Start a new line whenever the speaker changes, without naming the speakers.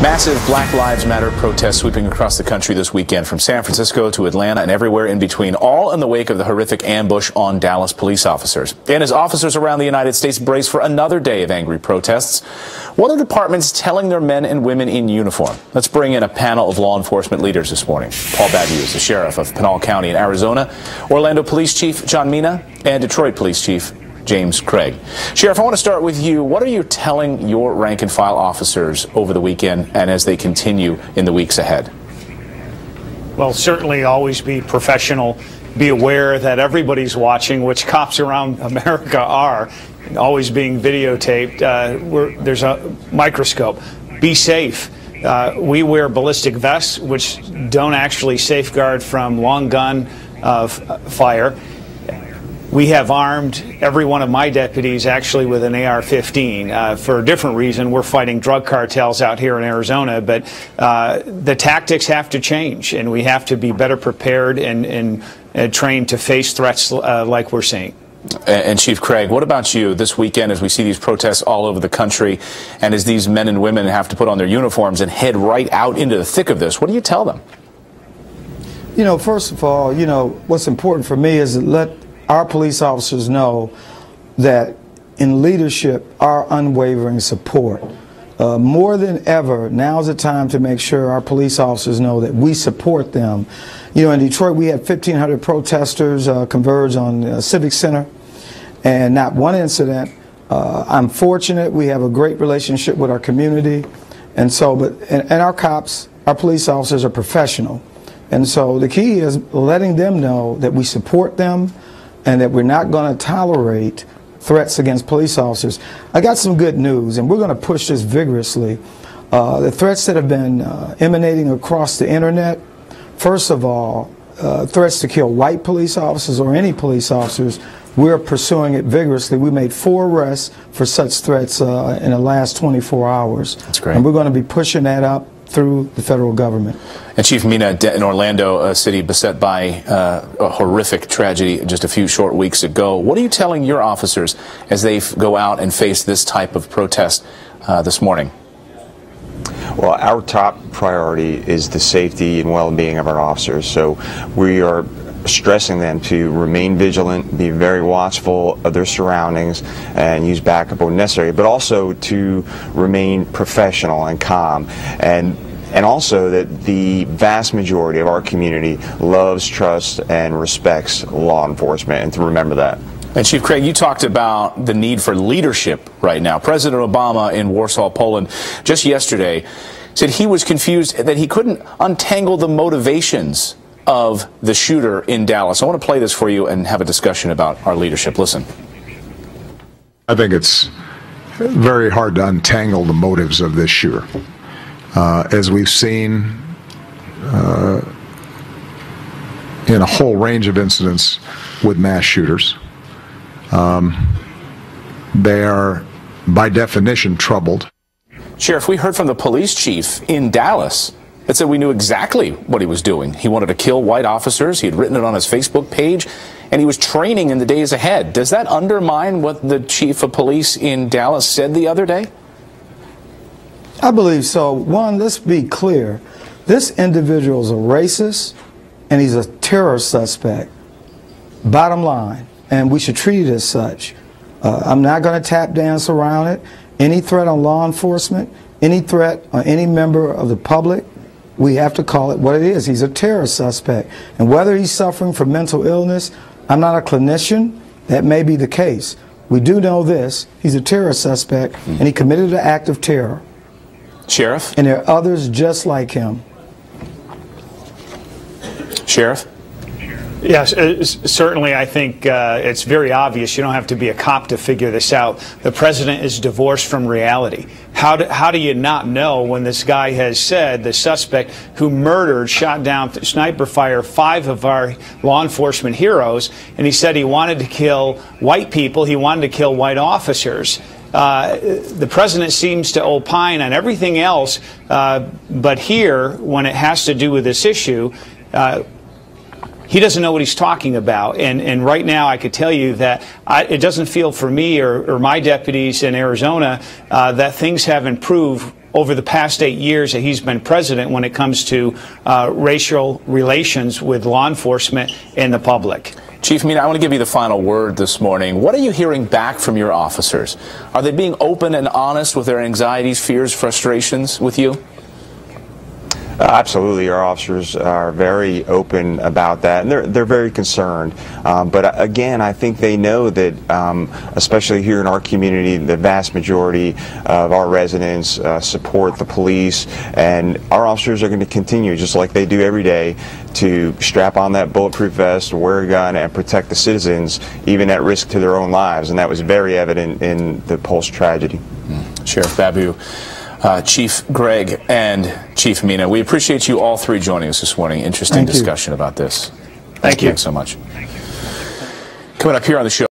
Massive Black Lives Matter protests sweeping across the country this weekend, from San Francisco to Atlanta and everywhere in between, all in the wake of the horrific ambush on Dallas police officers. And as officers around the United States brace for another day of angry protests, what are departments telling their men and women in uniform? Let's bring in a panel of law enforcement leaders this morning. Paul Babeu is the sheriff of Pinal County in Arizona, Orlando Police Chief John Mina, and Detroit Police Chief James Craig. Sheriff, I want to start with you. What are you telling your rank and file officers over the weekend and as they continue in the weeks ahead?
Well, certainly always be professional. Be aware that everybody's watching, which cops around America are, always being videotaped. There's a microscope. Be safe. We wear ballistic vests, which don't actually safeguard from long gun fire. We have armed every one of my deputies actually with an AR-15 for a different reason. We're fighting drug cartels out here in Arizona, but the tactics have to change, and we have to be better prepared and trained to face threats like we're seeing.
And Chief Craig, what about you this weekend as we see these protests all over the country and as these men and women have to put on their uniforms and head right out into the thick of this? What do you tell them?
You know, first of all, you know, what's important for me is to let our police officers know that in leadership, our unwavering support. More than ever, now's the time to make sure our police officers know that we support them. You know, in Detroit, we had 1,500 protesters converge on Civic Center, and not one incident. I'm fortunate we have a great relationship with our community, and so, and our cops, our police officers are professional. And so the key is letting them know that we support them, and that we're not going to tolerate threats against police officers. I got some good news, and we're going to push this vigorously. The threats that have been emanating across the internet, first of all, threats to kill white police officers or any police officers, we're pursuing it vigorously. We made 4 arrests for such threats in the last 24 hours.
That's great.
And we're going to be pushing that up through the federal government.
And Chief Mina, in Orlando, a city beset by a horrific tragedy just a few short weeks ago, what are you telling your officers as they go out and face this type of protest this morning?
Well, our top priority is the safety and well-being of our officers. So we are stressing them to remain vigilant, be very watchful of their surroundings, and use backup when necessary, but also to remain professional and calm. And also that the vast majority of our community loves, trusts, and respects law enforcement, and to remember that.
And Chief Craig, you talked about the need for leadership right now. President Obama in Warsaw, Poland, just yesterday said he was confused that he couldn't untangle the motivations of the shooter in Dallas. I want to play this for you and have a discussion about our leadership. Listen.
I think it's very hard to untangle the motives of this shooter. As we've seen in a whole range of incidents with mass shooters, they are, by definition, troubled.
Sheriff, we heard from the police chief in Dallas that said we knew exactly what he was doing. He wanted to kill white officers. He had written it on his Facebook page, and he was training in the days ahead. Does that undermine what the chief of police in Dallas said the other day?
I believe so. One, let's be clear. This individual is a racist, and he's a terror suspect. Bottom line. And we should treat it as such. I'm not going to tap dance around it. Any threat on law enforcement, any threat on any member of the public, we have to call it what it is. He's a terror suspect. And whether he's suffering from mental illness, I'm not a clinician. That may be the case. We do know this. He's a terror suspect, and he committed an act of terror.
Sheriff?
And there are others just like him.
Sheriff?
Yes, certainly. I think it's very obvious. You don't have to be a cop to figure this out. The president is divorced from reality. How do you not know when this guy has said, the suspect who murdered, shot down, sniper fire 5 of our law enforcement heroes, and he said he wanted to kill white people, he wanted to kill white officers. The president seems to opine on everything else, but here, when it has to do with this issue, he doesn't know what he's talking about. And right now I could tell you that it doesn't feel for me or my deputies in Arizona that things have improved over the past 8 years that he's been president when it comes to racial relations with law enforcement and the public.
Chief Mina, I want to give you the final word this morning. What are you hearing back from your officers? Are they being open and honest with their anxieties, fears, frustrations with you?
Absolutely, our officers are very open about that, and they're very concerned. But again, I think they know that, especially here in our community, the vast majority of our residents support the police, and our officers are going to continue, just like they do every day, to strap on that bulletproof vest, wear a gun, and protect the citizens, even at risk to their own lives. And that was very evident in the Pulse tragedy.
Sheriff Babeu, Chief Greg, and Chief Mina, we appreciate you all three joining us this morning. Interesting discussion about this.
Thank you.
Thanks so much. Coming up here on the show.